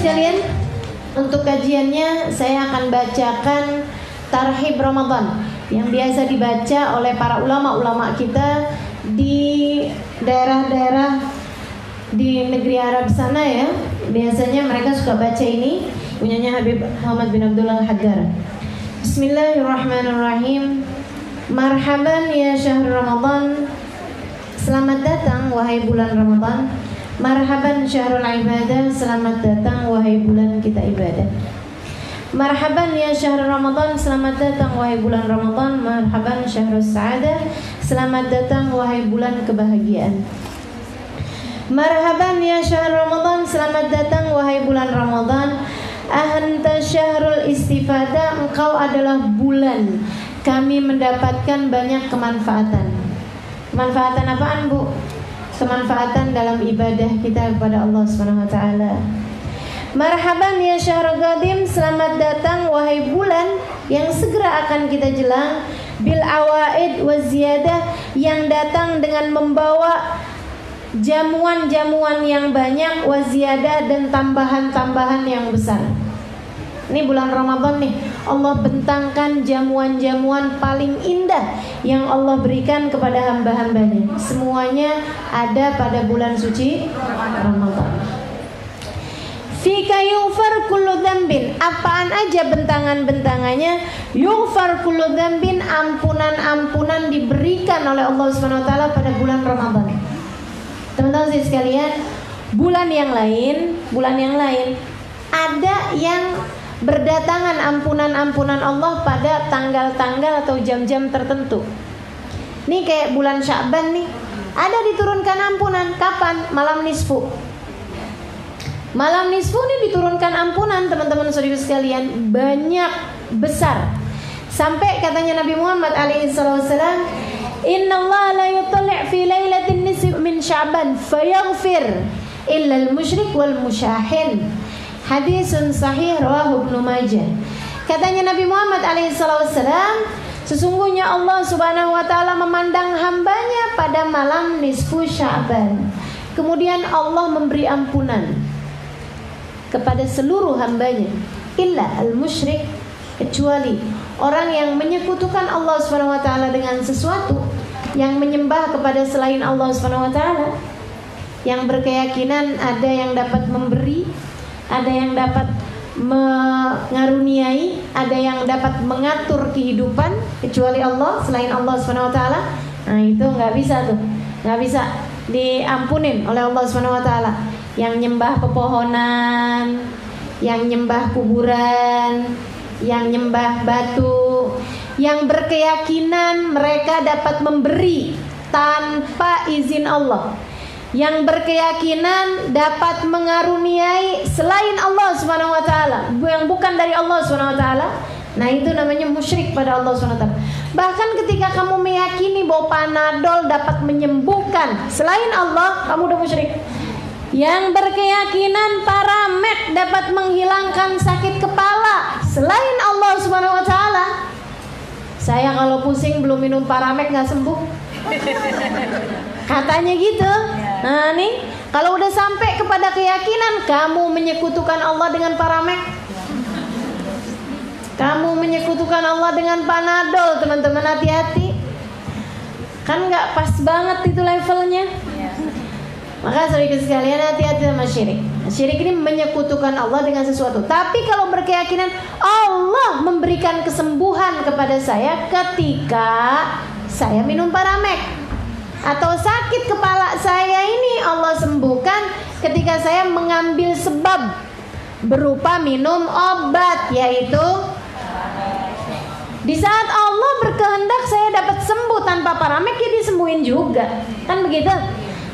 sekalian, untuk kajiannya saya akan bacakan Tarhib Ramadan yang biasa dibaca oleh para ulama-ulama kita di daerah-daerah di negeri Arab sana ya. Biasanya mereka suka baca ini, punyanya Habib Muhammad bin Abdullah Al-Haddar. Bismillahirrahmanirrahim. Marhaban ya syahr Ramadan. Selamat datang wahai bulan Ramadan. Marhaban syahrul ibadah. Selamat datang wahai bulan kita ibadah. Marhaban ya syahr Ramadan. Selamat datang wahai bulan Ramadan. Marhaban syahrul sa'adah. Selamat datang wahai bulan kebahagiaan. Marhaban ya syahr Ramadan. Selamat datang wahai bulan Ramadan. Anta syahrul istifadah. Engkau adalah bulan kami mendapatkan banyak kemanfaatan. Kemanfaatan apaan, Bu? Kemanfaatan dalam ibadah kita kepada Allah Subhanahu wa taala. Marhaban ya syahrul qadim. Selamat datang wahai bulan yang segera akan kita jelang. Bil awaid wa ziyadah, yang datang dengan membawa jamuan-jamuan yang banyak, wa ziyadah, dan tambahan-tambahan yang besar. Ini bulan Ramadan nih, Allah bentangkan jamuan-jamuan paling indah yang Allah berikan kepada hamba-hambanya. Semuanya ada pada bulan suci Ramadan. Fika yughfar kullu dzambin. Apaan aja bentangan-bentangannya? Yughfar kullu dzambin, ampunan-ampunan diberikan oleh Allah Subhanahu wa taala pada bulan Ramadan. Teman-teman sekalian, bulan yang lain ada yang berdatangan ampunan-ampunan Allah pada tanggal-tanggal atau jam-jam tertentu. Nih kayak bulan Sya'ban nih, ada diturunkan ampunan. Kapan? Malam nisfu. Malam nisfu nih diturunkan ampunan, teman-teman saudara sekalian, banyak, besar. Sampai katanya Nabi Muhammad alaihissalam, Innallaha la yutalli' fi lailatin nisfi min Sya'ban fayaghfir illa al-musyrik wal musyahin. Hadisun sahih rawahu Ibnu Majah. Katanya Nabi Muhammad alaihissalam, sesungguhnya Allah Subhanahu wa taala memandang hambanya pada malam nisfu Sya'ban. Kemudian Allah memberi ampunan kepada seluruh hambanya, illa al-musyrik, kecuali orang yang menyekutukan Allah Subhanahu wa taala dengan sesuatu, yang menyembah kepada selain Allah Subhanahu wa taala, yang berkeyakinan ada yang dapat memberi, ada yang dapat mengaruniai, ada yang dapat mengatur kehidupan kecuali Allah, selain Allah Subhanahu wa taala. Nah, itu enggak bisa tuh. Enggak bisa diampunin oleh Allah Subhanahu wa taala. Yang nyembah pepohonan, yang nyembah kuburan, yang nyembah batu, yang berkeyakinan mereka dapat memberi tanpa izin Allah, yang berkeyakinan dapat mengaruniai selain Allah Subhanahu wa taala, yang bukan dari Allah Subhanahu wa taala. Nah, itu namanya musyrik pada Allah Subhanahu wa taala. Bahkan ketika kamu meyakini bahwa Panadol dapat menyembuhkan selain Allah, kamu udah musyrik. Yang berkeyakinan Paramed dapat menghilangkan sakit kepala selain Allah Subhanahu wa taala. Saya kalau pusing belum minum Paramed nggak sembuh. Katanya gitu. Nah nih, kalau udah sampai kepada keyakinan kamu menyekutukan Allah dengan Paramed, kamu menyekutukan Allah dengan Panadol, teman-teman hati-hati. Kan nggak pas banget itu levelnya. Maka saudara sekalian, hati-hati sama syirik. Syirik ini menyekutukan Allah dengan sesuatu. Tapi kalau berkeyakinan Allah memberikan kesembuhan kepada saya ketika saya minum Paramed, atau sakit kepala saya ini Allah sembuhkan ketika saya mengambil sebab berupa minum obat, yaitu di saat Allah berkehendak saya dapat sembuh tanpa Paramed, ya disembuhin juga. Kan begitu?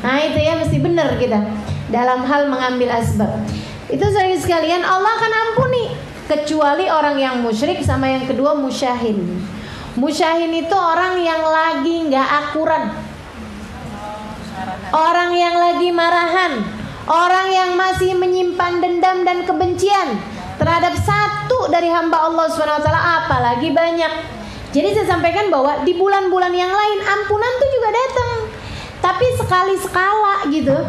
Nah, itu ya mesti benar kita dalam hal mengambil asbab. Itu saudara sekalian, Allah akan ampuni, kecuali orang yang musyrik sama yang kedua musyahin. Musyahin itu orang yang lagi nggak akurat, orang yang lagi marahan, orang yang masih menyimpan dendam dan kebencian terhadap satu dari hamba Allah SWT, apalagi banyak. Jadi saya sampaikan bahwa di bulan-bulan yang lain ampunan tuh juga datang, tapi sekali sekala gitu.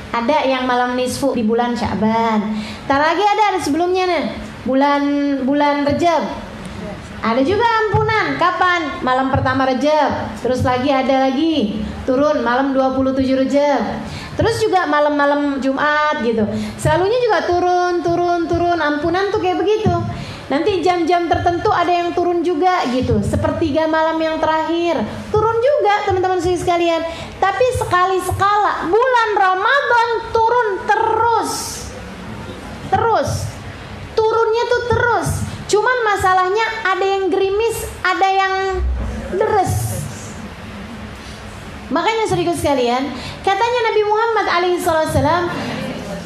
Ada yang malam nisfu di bulan Sya'ban. Ntar lagi ada sebelumnya nih, bulan Rajab. Ada juga ampunan. Kapan? Malam pertama Rajab. Terus lagi ada lagi turun malam 27 Rajab. Terus juga malam-malam Jumat gitu. Selalunya juga turun. Ampunan tuh kayak begitu. Nanti jam-jam tertentu ada yang turun juga gitu. Sepertiga malam yang terakhir turun juga teman-teman sekalian. Tapi sekali-sekala bulan Ramadan turun terus. Turunnya tuh terus. Cuman masalahnya ada yang gerimis, ada yang deres. Makanya saudara sekalian, katanya Nabi Muhammad alaihissalam,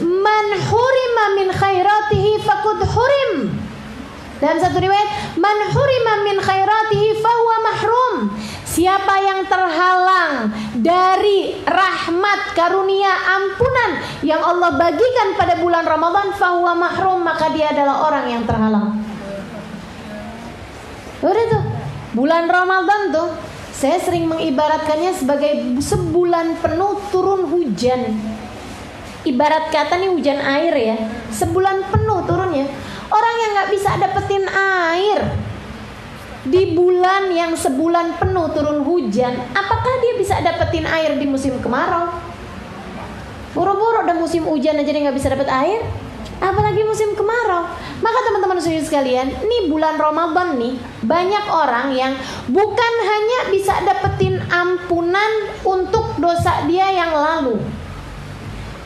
"Man hurima min khairatihi faqad hurim." Dalam satu riwayat, "Man hurima min khairatihi fahuwa mahrum." Siapa yang terhalang dari rahmat, karunia, ampunan yang Allah bagikan pada bulan Ramadan, fahuwa mahrum, maka dia adalah orang yang terhalang. Udah tuh, bulan Ramadan tuh saya sering mengibaratkannya sebagai sebulan penuh turun hujan. Ibarat kata nih hujan air ya, sebulan penuh turunnya. Orang yang gak bisa dapetin air di bulan yang sebulan penuh turun hujan, apakah dia bisa dapetin air di musim kemarau? Boro-boro udah musim hujan aja dia gak bisa dapet air, apalagi musim kemarau. Maka teman-teman sekalian, nih bulan Ramadan nih, banyak orang yang bukan hanya bisa dapetin ampunan untuk dosa dia yang lalu.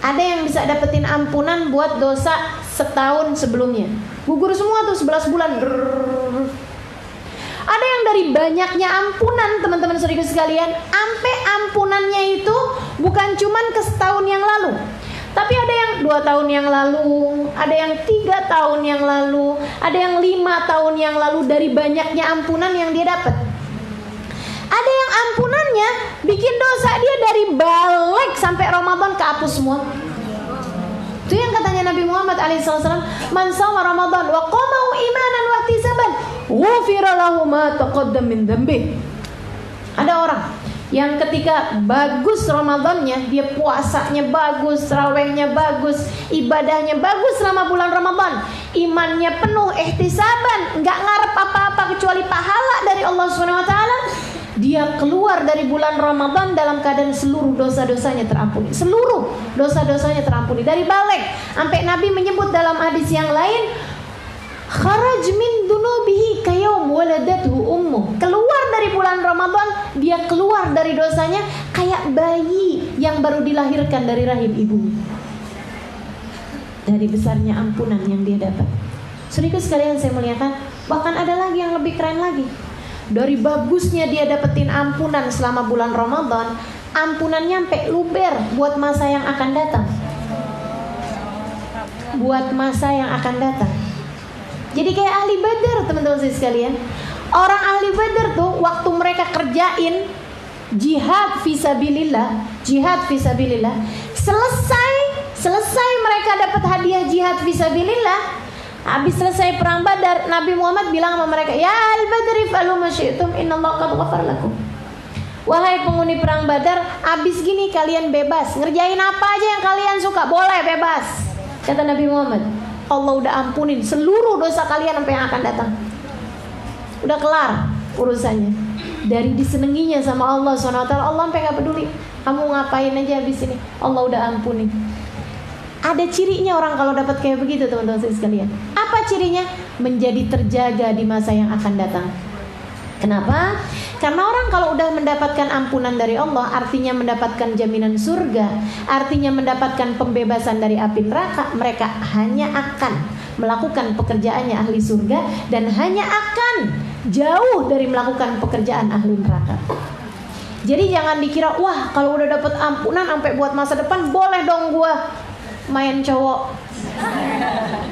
Ada yang bisa dapetin ampunan buat dosa setahun sebelumnya. Gugur semua tuh 11 bulan. Ada yang dari banyaknya ampunan teman-teman sekalian, sampai ampunannya itu bukan cuman ke setahun yang lalu, tapi ada yang 2 tahun yang lalu, ada yang 3 tahun yang lalu, ada yang 5 tahun yang lalu, dari banyaknya ampunan yang dia dapat. Ada yang ampunannya bikin dosa dia dari balik sampai Ramadan kehapus semua. Itu yang katanya Nabi Muhammad alaihissalam, "Man shoma Ramadan wa qamahu imanan wa ihtisaban, ghufira lahu ma taqaddam min dhanbi." Ada orang yang ketika bagus Ramadannya, dia puasanya bagus, rawehnya bagus, ibadahnya bagus selama bulan Ramadan, imannya penuh, ihtisaban, enggak ngarep apa-apa kecuali pahala dari Allah Subhanahu wa taala. Dia keluar dari bulan Ramadan dalam keadaan seluruh dosa-dosanya terampuni. Seluruh dosa-dosanya terampuni dari balik. Sampai Nabi menyebut dalam hadis yang lain, "Kharaj min dunubihi kayaum waladathu ummu." Keluar dari bulan Ramadan, dia keluar dari dosanya kayak bayi yang baru dilahirkan dari rahim ibunya. Dari besarnya ampunan yang dia dapat. Saudaraku sekalian saya muliakan, bahkan ada lagi yang lebih keren lagi. Dari bagusnya dia dapetin ampunan selama bulan Ramadan, ampunannya sampai luber buat masa yang akan datang. Buat masa yang akan datang. Jadi kayak ahli Badar teman-teman sekalian. Orang ahli Badar tuh waktu mereka kerjain jihad fisabilillah, selesai mereka dapat hadiah jihad fisabilillah. Habis selesai perang Badar, Nabi Muhammad bilang sama mereka, "Ya al-Badri fa'alu ma syi'tum, innallaha qad ghafara lakum." Wahai penghuni perang Badar, habis gini kalian bebas, ngerjain apa aja yang kalian suka, boleh bebas. Kata Nabi Muhammad, Allah udah ampunin seluruh dosa kalian sampai yang akan datang. Udah kelar urusannya. Dari disenenginya sama Allah SWT, Allah sampai gak peduli kamu ngapain aja habis ini, Allah udah ampunin. Ada cirinya orang kalau dapat kayak begitu teman-teman sekalian. Apa cirinya? Menjadi terjaga di masa yang akan datang. Kenapa? Karena orang kalau udah mendapatkan ampunan dari Allah, artinya mendapatkan jaminan surga, artinya mendapatkan pembebasan dari api neraka, mereka hanya akan melakukan pekerjaannya ahli surga dan hanya akan jauh dari melakukan pekerjaan ahli neraka. Jadi jangan dikira, wah kalau udah dapat ampunan sampai buat masa depan, boleh dong gua main cowok,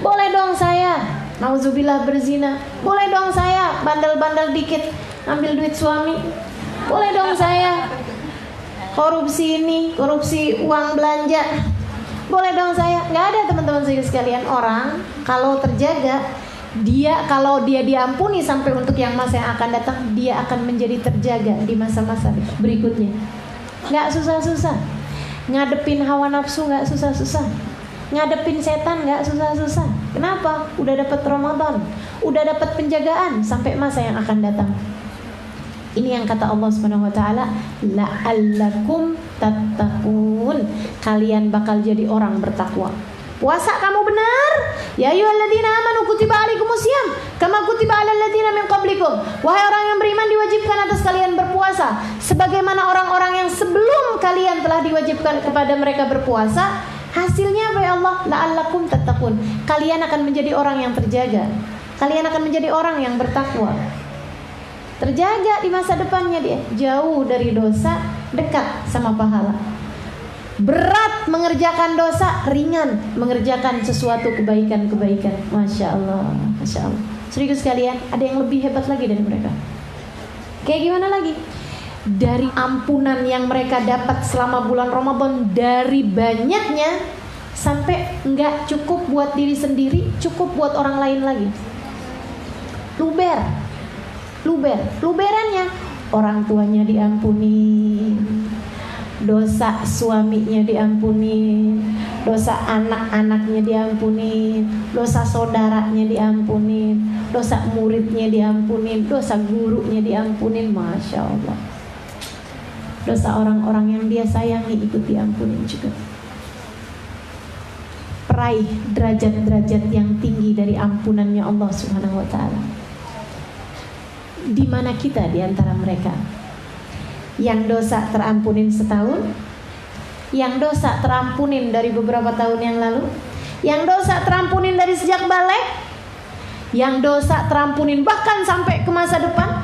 boleh dong saya nauzubillah berzina, boleh dong saya bandel-bandel dikit ambil duit suami, boleh dong saya korupsi ini, korupsi uang belanja, boleh dong saya. Nggak ada teman-teman sekalian. Orang kalau terjaga, dia kalau dia diampuni sampai untuk yang masa yang akan datang, dia akan menjadi terjaga di masa-masa berikutnya. Nggak susah-susah. Ngadepin hawa nafsu nggak susah-susah. Ngadepin setan nggak susah-susah. Kenapa? Udah dapat Ramadan, udah dapat penjagaan sampai masa yang akan datang. Ini yang kata Allah Subhanahu wa taala, la'allakum tattaqun. Kalian bakal jadi orang bertakwa. Puasa kamu benar. Ya ayyuhalladzina amanu kutiba alaikumusiyam kama kutiba alal ladzina min qablikum. Wahai orang yang beriman, diwajibkan atas kalian berpuasa sebagaimana orang-orang yang sebelum kalian telah diwajibkan kepada mereka berpuasa. Hasilnya apa ya Allah? La'allakum tattaqun. Kalian akan menjadi orang yang terjaga. Kalian akan menjadi orang yang bertakwa. Terjaga di masa depannya dia. Jauh dari dosa, dekat sama pahala. Berat mengerjakan dosa, ringan mengerjakan sesuatu kebaikan-kebaikan. Masya Allah, Masya Allah. Serius sekalian, ada yang lebih hebat lagi dari mereka. Kayak gimana lagi? Dari ampunan yang mereka dapat selama bulan Ramadan, dari banyaknya sampai nggak cukup buat diri sendiri, cukup buat orang lain lagi. Luberannya orang tuanya diampuni, dosa suaminya diampuni, dosa anak-anaknya diampuni, dosa saudaranya diampuni, dosa muridnya diampuni, dosa gurunya diampuni. Masya Allah. Dosa orang-orang yang dia sayangi ikut diampuni juga. Peraih derajat-derajat yang tinggi dari ampunannya Allah Subhanahu wa taala. Di mana kita di antara mereka? Yang dosa terampunin setahun, yang dosa terampunin dari beberapa tahun yang lalu, yang dosa terampunin dari sejak balik, yang dosa terampunin bahkan sampai ke masa depan,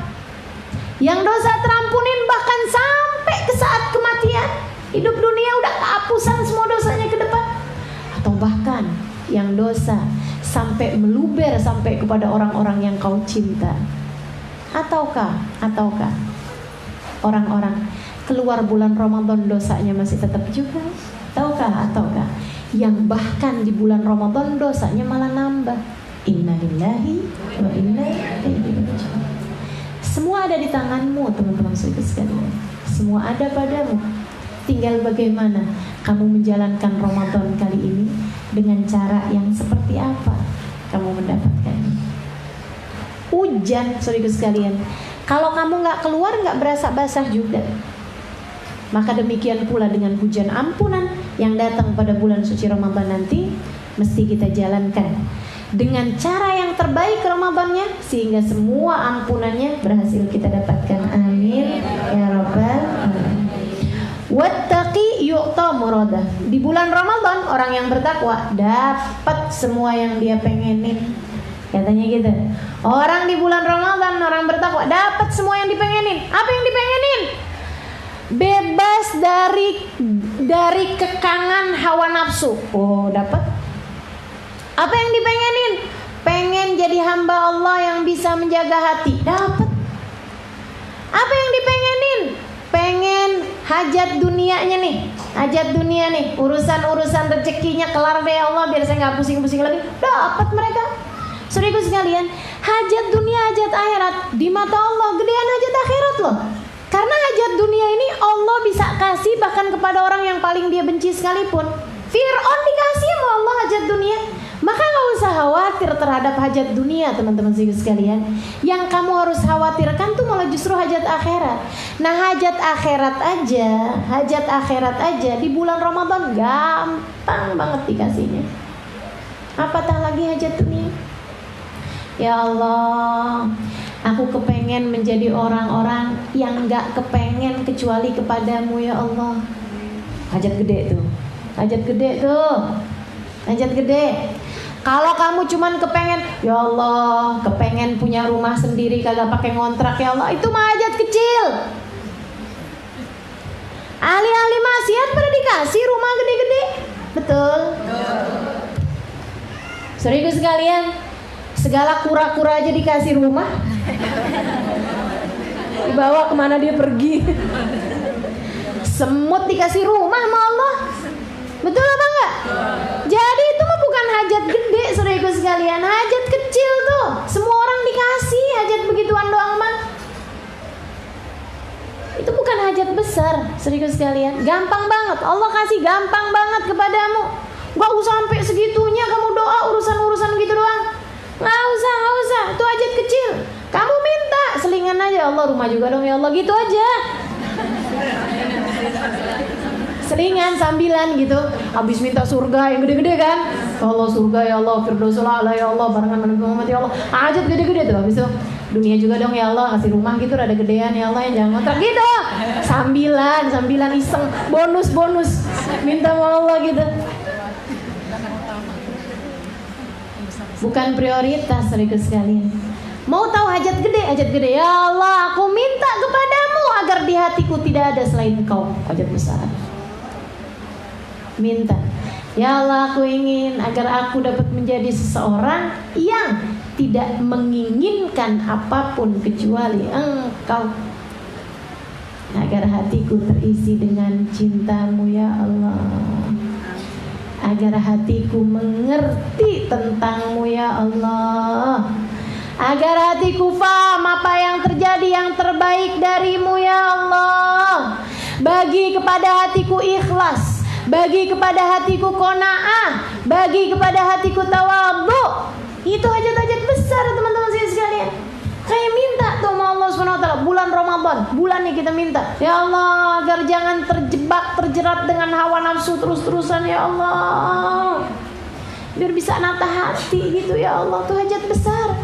yang dosa terampunin bahkan sampai ke saat kematian. Hidup dunia udah kehapusan semua dosanya ke depan. Atau bahkan yang dosa sampai meluber sampai kepada orang-orang yang kau cinta. Ataukah orang-orang keluar bulan Ramadan dosanya masih tetap juga? Ataukah yang bahkan di bulan Ramadan dosanya malah nambah? Innalillahi wa inna ilaihi raji'un. Semua ada di tanganmu, teman-teman sekalian. Semua ada padamu. Tinggal bagaimana kamu menjalankan Ramadan kali ini, dengan cara yang seperti apa kamu mendapatkannya. Hujan, saudara sekalian, kalau kamu nggak keluar nggak berasa basah juga. Maka demikian pula dengan hujan ampunan yang datang pada bulan suci Ramadan nanti, mesti kita jalankan dengan cara yang terbaik Ramadannya, sehingga semua ampunannya berhasil kita dapatkan. Amin ya rabbal alamin. Wattaqi yu'ta muradah. Di bulan Ramadan orang yang bertakwa dapat semua yang dia pengenin. Katanya gitu. Orang di bulan Ramadan, orang bertakwa dapat semua yang dipengenin. Apa yang dipengenin? Bebas dari kekangan hawa nafsu. Oh, dapat. Apa yang dipengenin? Pengen jadi hamba Allah yang bisa menjaga hati. Dapat. Apa yang dipengenin? Pengen hajat dunianya nih. Hajat dunia nih, urusan-urusan rezekinya kelar deh Allah, biar saya nggak pusing-pusing lagi. Dapat mereka. Saudaraku sekalian, hajat dunia, hajat akhirat di mata Allah gedean hajat akhirat loh. Karena hajat dunia ini Allah bisa kasih bahkan kepada orang yang paling dia benci sekalipun. Fir'aun dikasih sama Allah hajat dunia. Maka gak usah khawatir terhadap hajat dunia, teman-teman sekalian. Yang kamu harus khawatirkan tuh malah justru hajat akhirat. Nah, hajat akhirat aja di bulan Ramadan gampang banget dikasihnya. Apatah lagi hajat dunia? Ya Allah, aku kepengen menjadi orang-orang yang gak kepengen kecuali kepadamu ya Allah. Hajat gede tuh. Kalau kamu cuman kepengen, ya Allah, kepengen punya rumah sendiri kagak pakai ngontrak ya Allah, itu mah hajat kecil. Ahli-ahli maksiat pada dikasih rumah gede-gede. Betul. Saudaraku sekalian, segala kura-kura aja dikasih rumah, dibawa kemana dia pergi. Semut dikasih rumah sama Allah. Betul apa enggak? Jadi itu mah bukan hajat gede, saudaraku sekalian, hajat kecil tuh. Semua orang dikasih hajat begituan doang mah. Itu bukan hajat hajat besar, serius sekalian. Gampang banget, Allah kasih gampang banget kepadamu. Gak usah sampai segitunya kamu doa urusan-urusan gitu doang. Gak usah, itu hajat kecil. Kamu minta, selingan aja, Allah rumah juga dong ya Allah, gitu aja. Selingan, sambilan gitu. Habis minta surga yang gede-gede kan. Ya Allah surga ya Allah, Firdausul A'la ya Allah, barengan Nabi Muhammad ya Allah. Hajat gede-gede tuh. Habis itu dunia juga dong ya Allah, kasih rumah gitu rada gedean ya Allah, yang jangan ngontrak gitu. Sambilan iseng, bonus. Minta sama Allah gitu. Bukan prioritas serius sekalian. Mau tahu hajat gede. Ya Allah, aku minta kepadamu agar di hatiku tidak ada selain Engkau. Hajat besar. Minta, ya Allah, aku ingin agar aku dapat menjadi seseorang yang tidak menginginkan apapun kecuali Engkau, agar hatiku terisi dengan cintamu ya Allah, agar hatiku mengerti tentangmu ya Allah, agar hatiku paham apa yang terjadi yang terbaik darimu ya Allah. Bagi kepada hatiku ikhlas, bagi kepada hatiku qanaah, bagi kepada hatiku tawadhu. Itu hajat-hajat besar teman-teman sekalian. Kayak minta tuh sama Allah SWT. Bulan Ramadan, bulan ini kita minta, ya Allah, agar jangan terjerat dengan hawa nafsu terus-terusan ya Allah, biar bisa nata hati gitu ya Allah. Tuh hajat besar.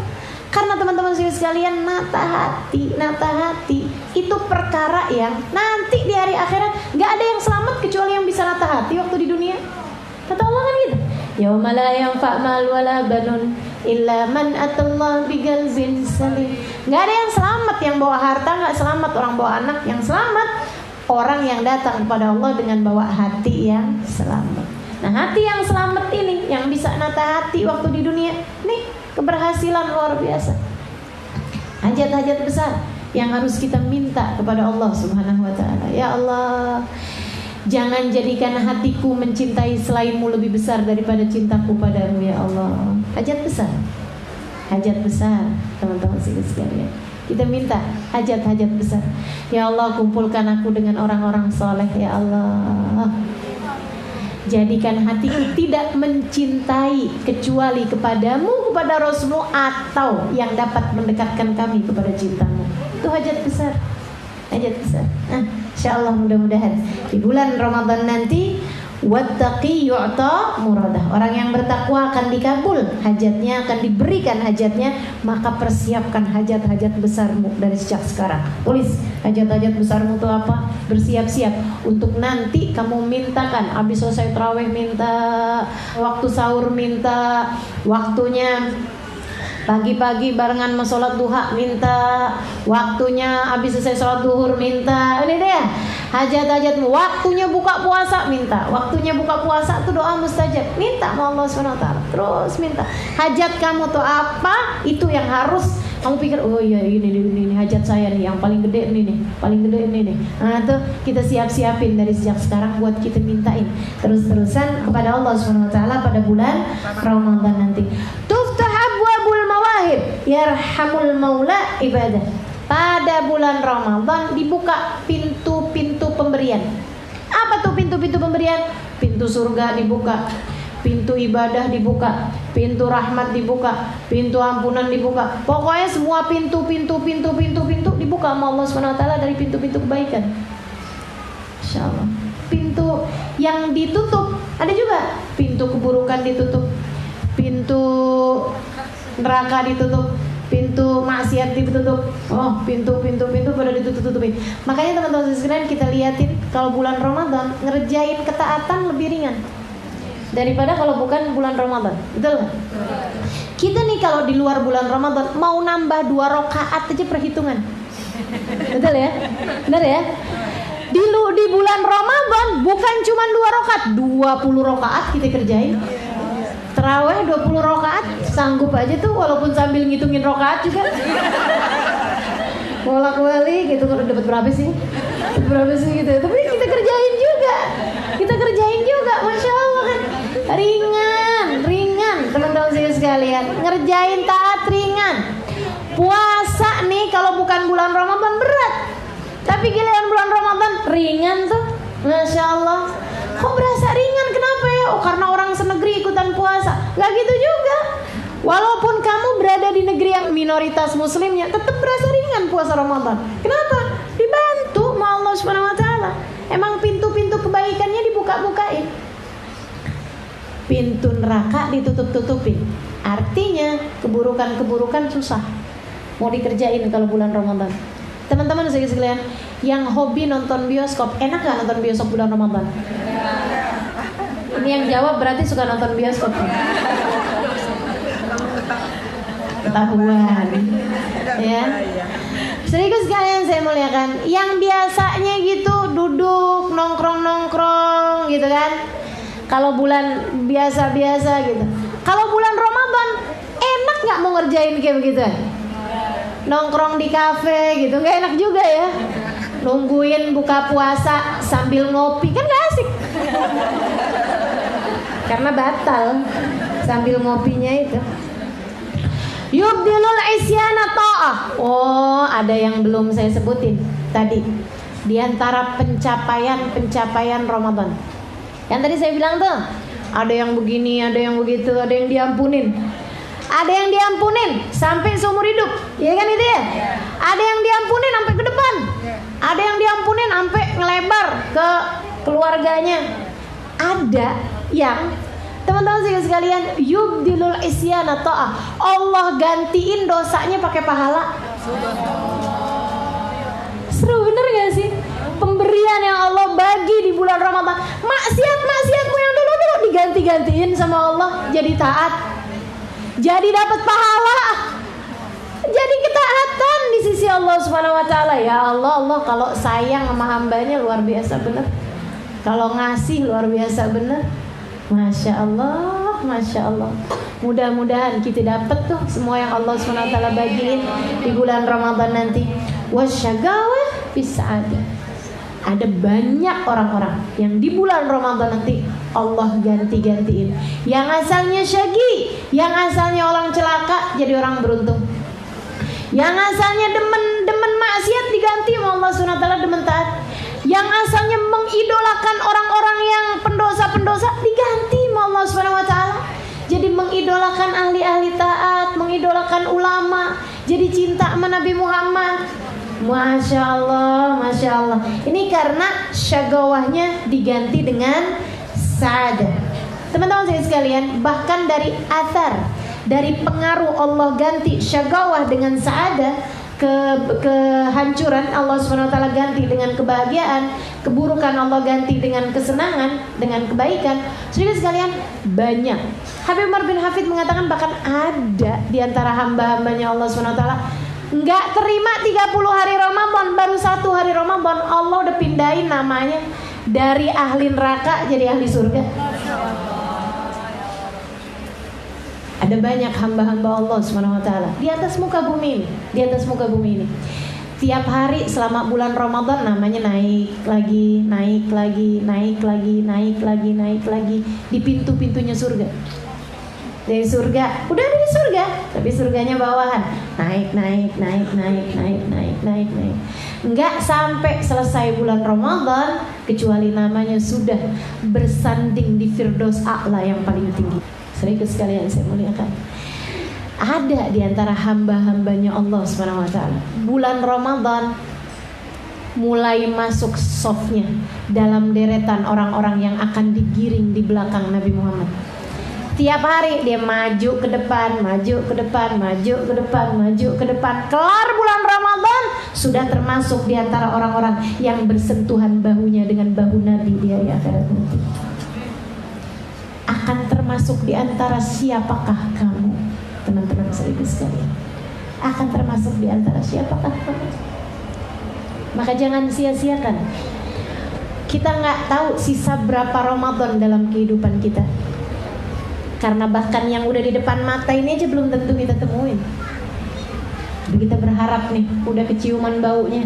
Karena teman-teman sekalian, nata hati itu perkara yang nanti di hari akhirat gak ada yang selamat kecuali yang bisa nata hati waktu di dunia. Kata Allah kan gitu, yauma la yanfa' mal wala banun illa man atallaha biqalbin salim. Gak ada yang selamat, yang bawa harta gak selamat, orang bawa anak. Yang selamat orang yang datang kepada Allah dengan bawa hati yang selamat. Nah, hati yang selamat ini yang bisa nata hati waktu di dunia, nih keberhasilan luar biasa. Hajat-hajat besar yang harus kita minta kepada Allah Subhanahu wa ta'ala. Ya Allah, jangan jadikan hatiku mencintai selainmu lebih besar daripada cintaku padamu ya Allah. Hajat besar teman-teman sekalian. Kita minta hajat-hajat besar. Ya Allah, kumpulkan aku dengan orang-orang soleh ya Allah. Jadikan hatiku tidak mencintai kecuali kepadamu, kepada Rasulmu, atau yang dapat mendekatkan kami kepada cintamu. Itu hajat besar. Nah, insyaallah mudah-mudahan di bulan Ramadan nanti, wattaqi yu'ta muradah. Orang yang bertakwa akan dikabul hajatnya, akan diberikan hajatnya. Maka persiapkan hajat-hajat besarmu dari sejak sekarang. Tulis hajat-hajat besarmu itu apa? Bersiap-siap untuk nanti kamu mintakan. Habis selesai tarawih minta, waktu sahur minta, waktunya pagi-pagi barengan sama sholat duha minta, waktunya habis selesai sholat duhur minta. Ini deh hajat-hajatmu. Waktunya buka puasa minta, waktunya buka puasa tuh doa mustajab, minta sama Allah SWT. Terus minta hajat kamu tuh apa, itu yang harus kamu pikir, oh iya ini hajat saya nih, yang paling gede nih, Nah tuh kita siap-siapin dari sejak sekarang buat kita mintain terus-terusan kepada Allah SWT pada bulan Ramadan nanti. Tuftah abwabul mawahib yarhamul maula ibadah. Pada bulan Ramadan dibuka pintu-pintu pemberian. Apa tuh pintu-pintu pemberian? Pintu surga dibuka, pintu ibadah dibuka, pintu rahmat dibuka, pintu ampunan dibuka. Pokoknya semua pintu dibuka sama Allah SWT dari pintu-pintu kebaikan. Insyaallah. Pintu yang ditutup ada juga. Pintu keburukan ditutup, pintu neraka ditutup, pintu maksiat ditutup. Oh, pintu pada ditutup-tutupin. Makanya teman-teman sekalian, kita liatin kalau bulan Ramadan ngerjain ketaatan lebih ringan daripada kalau bukan bulan Ramadan. Betul nggak? Kita nih kalau di luar bulan Ramadan mau nambah 2 rakaat aja perhitungan. Betul ya? Benar ya? Di bulan Ramadan bukan cuma 2 rakaat, 20 rakaat kita kerjain. Tarawih 20 rakaat sanggup aja tuh, walaupun sambil ngitungin rakaat juga. Bolak-balik gitu, kalau dapat berapa sih gitu. Tapi kita kerjain juga, masya Allah kan. Ringan teman-teman sekalian, ngerjain taat ringan. Puasa nih kalau bukan bulan Ramadan berat. Tapi giliran bulan Ramadan ringan tuh, Masya Allah. Kok berasa ringan, kenapa ya? Oh karena orang senegeri ikutan puasa. Gak gitu juga. Walaupun kamu berada di negeri yang minoritas muslimnya, tetap berasa ringan puasa Ramadan. Kenapa? Dibantu sama Allah Subhanahu wa taala. Emang pintu-pintu kebaikannya dibuka-bukain. Pintu neraka ditutup-tutupin. Artinya keburukan-keburukan susah mau dikerjain kalau bulan Ramadan. Teman-teman sekalian yang hobi nonton bioskop, enak gak nonton bioskop bulan Ramadan? Ini yang jawab berarti suka nonton bioskop. Ketahuan ya. Serius sekalian saya muliakan, yang biasanya gitu duduk nongkrong gitu kan, kalau bulan biasa-biasa gitu, kalau bulan Ramadan enak nggak mau ngerjain kayak begitu? Nongkrong di kafe gitu nggak enak juga ya, nungguin buka puasa sambil ngopi kan nggak asik karena batal sambil ngopinya itu. Yubdilul isyana ta'ah. Oh, ada yang belum saya sebutin tadi. Di antara pencapaian Ramadan. Yang tadi saya bilang tuh, ada yang begini, ada yang begitu, ada yang diampunin. Ada yang diampunin sampai seumur hidup. Iya kan itu ya? Ada yang diampunin sampai ke depan. Ada yang diampunin sampai ngelebar ke keluarganya. Ada yang teman-teman sekalian, yubdilul isyana ta'ah. Allah gantiin dosanya pakai pahala. Seru bener gak sih? Pemberian yang Allah bagi di bulan Ramadan. Maksiatmu yang dulu diganti-gantiin sama Allah jadi taat. Jadi dapat pahala. Jadi ketaatan di sisi Allah Subhanahu wa taala. Ya Allah, kalau sayang sama hambanya luar biasa bener. Kalau ngasih luar biasa bener. Masya Allah, Masya Allah. Mudah-mudahan kita dapat tuh semua yang Allah SWT bagiin di bulan Ramadan nanti. Wasyagawah bisa'adah. Ada banyak orang-orang yang di bulan Ramadan nanti Allah ganti-gantiin. Yang asalnya syagi, yang asalnya orang celaka jadi orang beruntung. Yang asalnya demen maksiat diganti sama Allah SWT demen taat. Yang asalnya mengidolakan orang-orang yang pendosa-pendosa diganti sama Allah Subhanahu wa taala. Jadi mengidolakan ahli-ahli taat, mengidolakan ulama, jadi cinta sama Nabi Muhammad. Masya Allah, Masya Allah. Ini karena syagawahnya diganti dengan sa'adah. Teman-teman sekalian, bahkan dari athar, dari pengaruh Allah ganti syagawah dengan sa'adah, kehancuran Allah SWT ganti dengan kebahagiaan, keburukan Allah ganti dengan kesenangan, dengan kebaikan. Saudara sekalian, banyak. Habib Umar bin Hafid mengatakan bahkan ada di antara hamba-hambanya Allah SWT nggak terima 30 hari Ramadan, baru 1 hari Ramadan Allah udah pindahin namanya dari ahli neraka jadi ahli surga. Ada banyak hamba-hamba Allah SWT di atas muka bumi ini, di atas muka bumi ini. Tiap hari selama bulan Ramadan namanya naik lagi, naik lagi, naik lagi, naik lagi, naik lagi di pintu-pintunya surga. Dari surga, udah ada di surga, tapi surganya bawahan. Naik, naik, naik, naik, naik, naik, naik, naik. Enggak sampai selesai bulan Ramadan kecuali namanya sudah bersanding di Firdaus A'la yang paling tinggi. Serius sekalian saya muliakan. Ada di antara hamba-hambanya Allah SWT bulan Ramadan mulai masuk sofnya dalam deretan orang-orang yang akan digiring di belakang Nabi Muhammad. Tiap hari dia maju ke depan, maju ke depan, maju ke depan, maju ke depan. Kelar bulan Ramadan sudah termasuk di antara orang-orang yang bersentuhan bahunya dengan bahu Nabi di hari akhirat nanti. Akan termasuk di antara siapakah kamu, teman-teman sekaligus sekalian? Akan termasuk di antara siapakah kamu? Maka jangan sia-siakan. Kita nggak tahu sisa berapa Ramadan dalam kehidupan kita. Karena bahkan yang udah di depan mata ini aja belum tentu kita temuin. Kita berharap nih, udah keciuman baunya.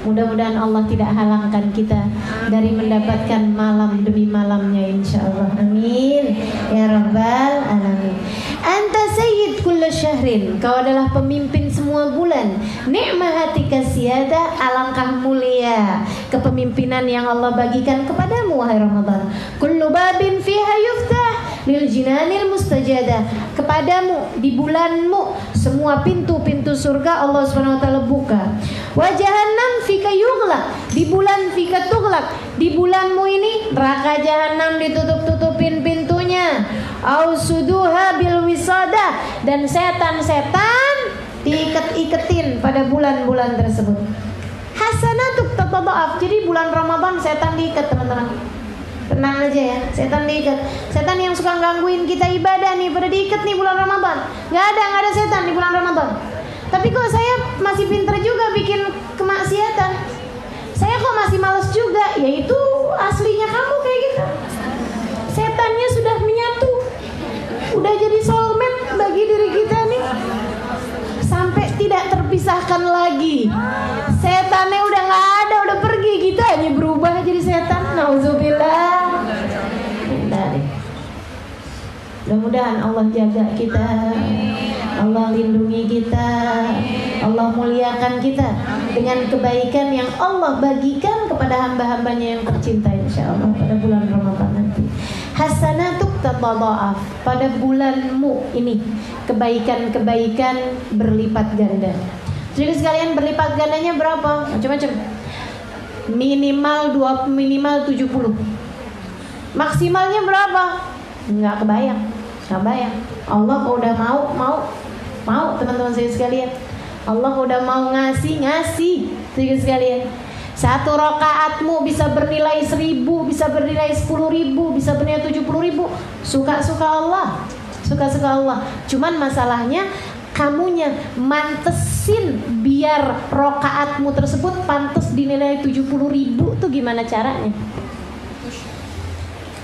Mudah-mudahan Allah tidak halangkan kita dari mendapatkan malam demi malamnya, insyaallah. Amin ya rabbal alamin. Anta sayyid kulla syahrin. Kau adalah pemimpin semua semua bulan. Ni'mahatika siyadah, alangkah mulia kepemimpinan yang Allah bagikan kepadamu wahai Ramadan. Kullu babin fiha yuftah lil jinanil mustajadah. Kepadamu di bulanmu semua pintu-pintu surga Allah Subhanahu wa taala buka. Wa jahannam fika yughlaq, di bulan fika tughlaq, di bulanmu ini neraka jahanam ditutup-tutupin pintunya. Au suduha bil wisada, dan setan-setan diiket-iketin pada bulan-bulan tersebut. Hasanatuk tatadha'af. Jadi bulan Ramadan setan diikat, teman-teman. Tenang aja ya, setan diikat. Setan yang suka gangguin kita ibadah nih, pada diikat nih bulan Ramadan. Nggak ada setan di bulan Ramadan. Tapi kok saya masih pinter juga bikin kemaksiatan, saya kok masih males juga. Ya itu aslinya kamu kayak gitu. Setannya sudah menyatu, udah jadi soulmate bagi diri kita nih, sampai tidak terpisahkan lagi. Setannya udah nggak ada, udah pergi, kita hanya berubah jadi setan. Nauzubillah. Mudah-mudahan Allah jaga kita, Allah lindungi kita, Allah muliakan kita dengan kebaikan yang Allah bagikan kepada hamba-hambanya yang tercinta insyaallah pada bulan Ramadan nanti. Hasanatuk tatadha'af, pada bulanmu ini kebaikan-kebaikan berlipat ganda. Jadi sekalian, berlipat gandanya berapa? Macam-macam. Minimal 70. Maksimalnya berapa? Nggak kebayang. Allah kalau udah mau teman-teman saya sekalian. Allah kalau udah mau ngasih teman sekalian. Satu rakaatmu bisa bernilai 1.000, bisa bernilai 10.000, bisa bernilai 70.000. Suka-suka Allah. Cuman masalahnya kamunya mantesin biar rakaatmu tersebut pantas dinilai 70.000 tuh gimana caranya?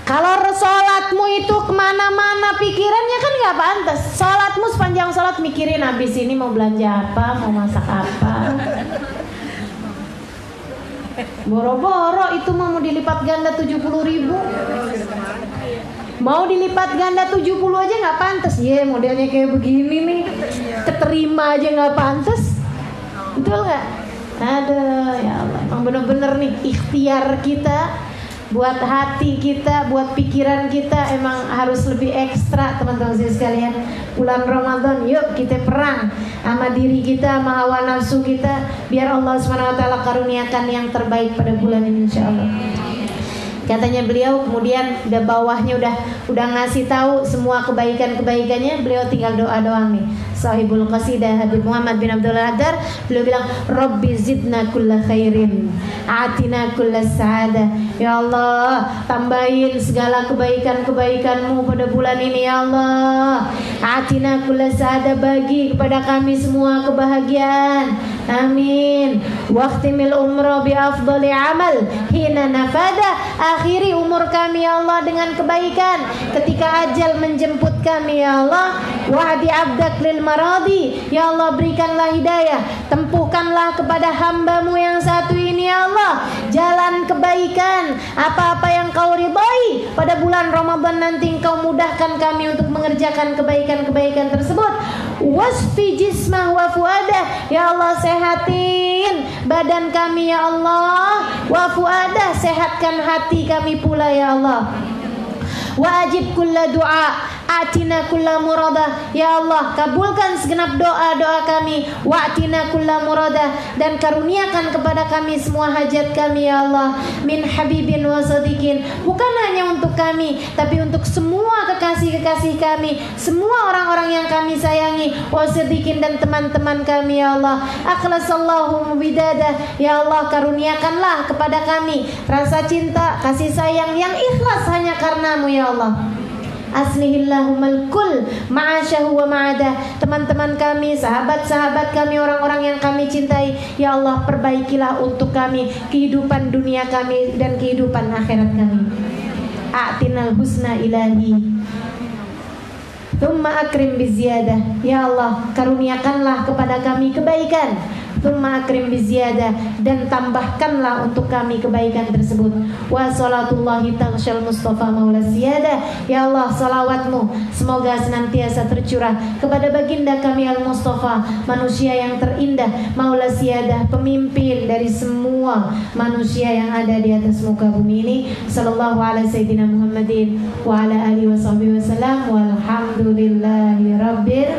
Kalau sholatmu itu kemana-mana pikirannya kan nggak pantas. Sholatmu sepanjang sholat mikirin habis ini mau belanja apa, mau masak apa. Boro-boro itu mau dilipat ganda 70.000. Mau dilipat ganda 70 aja nggak pantas. Modelnya kayak begini nih, keterima aja nggak pantas. Betul nggak? Aduh ya Allah, emang bener-bener nih ikhtiar kita, buat hati kita, buat pikiran kita emang harus lebih ekstra teman-teman sekalian. Bulan Ramadan yuk kita perang sama diri kita, sama hawa nafsu kita, biar Allah SWT karuniakan yang terbaik pada bulan ini insyaallah. Katanya beliau kemudian udah bawahnya udah ngasih tahu semua kebaikan-kebaikannya, beliau tinggal doa doang nih. Sahibul Qasidah Habib Muhammad bin Abdul Adhar, beliau bilang Rabbi zidna kulla khairin, atina kulla sa'adah. Ya Allah, tambahin segala kebaikan-kebaikanmu pada bulan ini ya Allah. Atina kulla sa'adah, bagi kepada kami semua kebahagiaan. Amin. Waqtimil umra bi afdali amal hina nafada, akhiri umur kami ya Allah dengan kebaikan ketika ajal menjemput kami ya Allah. Wa'di abdak lil maradi, ya Allah berikanlah hidayah, tempuhkanlah kepada hambamu yang satu ini ya Allah jalan kebaikan, apa-apa yang kau ridai pada bulan Ramadan nanti engkau mudahkan kami untuk mengerjakan kebaikan-kebaikan tersebut. Wasfi jismah wa fuadah, ya Allah sehatin badan kami ya Allah, wa fuadah sehatkan hati kami pula ya Allah. Wajib kulla du'a, atina kulla muradah, ya Allah kabulkan segenap doa-doa kami. Wa'tina kulla muradah, dan karuniakan kepada kami semua hajat kami ya Allah. Min habibin wa sadiqin, bukan hanya untuk kami tapi untuk semua kekasih-kekasih kami, semua orang-orang yang kami sayangi. Wa sadiqin, dan teman-teman kami ya Allah. Akhlasallahu bidadah, ya Allah karuniakanlah kepada kami rasa cinta, kasih sayang yang ikhlas hanya karenamu ya Allah. Aslihillahumul kul ma'asyahu wa ma'adah, teman-teman kami, sahabat-sahabat kami, orang-orang yang kami cintai ya Allah perbaikilah untuk kami kehidupan dunia kami dan kehidupan akhirat kami. A'tinal husna ilahi thumma akrim biziyadah, ya Allah karuniakanlah kepada kami kebaikan. Tsumma akrim biziyadah, dan tambahkanlah untuk kami kebaikan tersebut. Wa salatullahi taghsyal Mustafa maula siyadah. Ya Allah, salawatmu semoga senantiasa tercurah kepada baginda kami Al-Mustafa, manusia yang terindah, maula siyadah, pemimpin dari semua manusia yang ada di atas muka bumi ini. Sallallahu ala sayyidina Muhammadin wa ala alihi wa sahbihi wasallam, walhamdulillahi rabbil